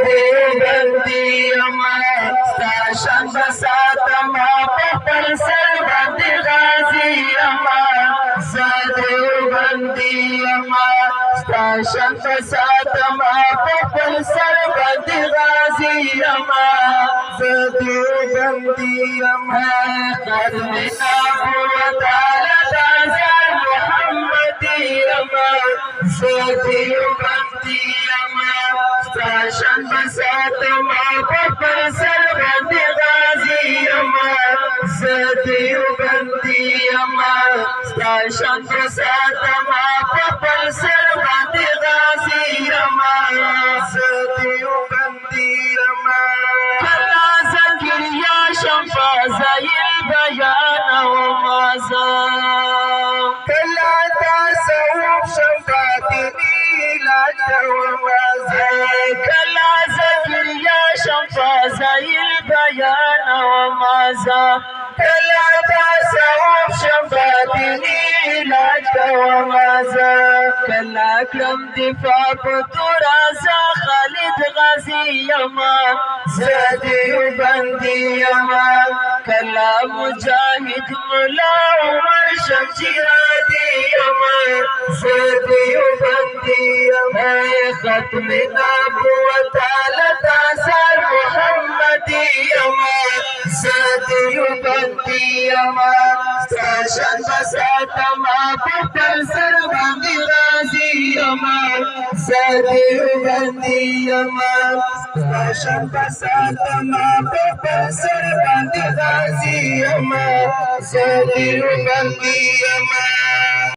دیوبندی اما ستاشن بساتم پخپل سر باندې غازی اما دیوبندی اما ستاشن بساتم پخپل سر باندې غازی اما دیوبندی اما قدمنا بوتالا تازار محمدی اما دیوبندی اما ستاشن بساتم پخپل سر باندې غازی اما دیوبندی اما ستاشن بساتم پخپل سر باندې غازی اما دیوبندی اما کلا زکریا شم فضایل بیان و مازا کلا تصوف شم باطنی لاجر و مازا کلا زکریا شم فضایل بیان و مازا کلا تصوف شم باطنی لاجر و مازا کلا کلم دفاع پتورازا خالد غازی یما دیوبندی یما کلا مجاہد مولا عمر شم جہادی یما دیوبندی یما ختم نبوت لتا سر محمدی یما دیوبندی یما ستاشن بساتم پخپل سر باندې غازی یما دیوبندی یما ستاشن بساتم پخپل سر باندې غازی یما دیوبندی یما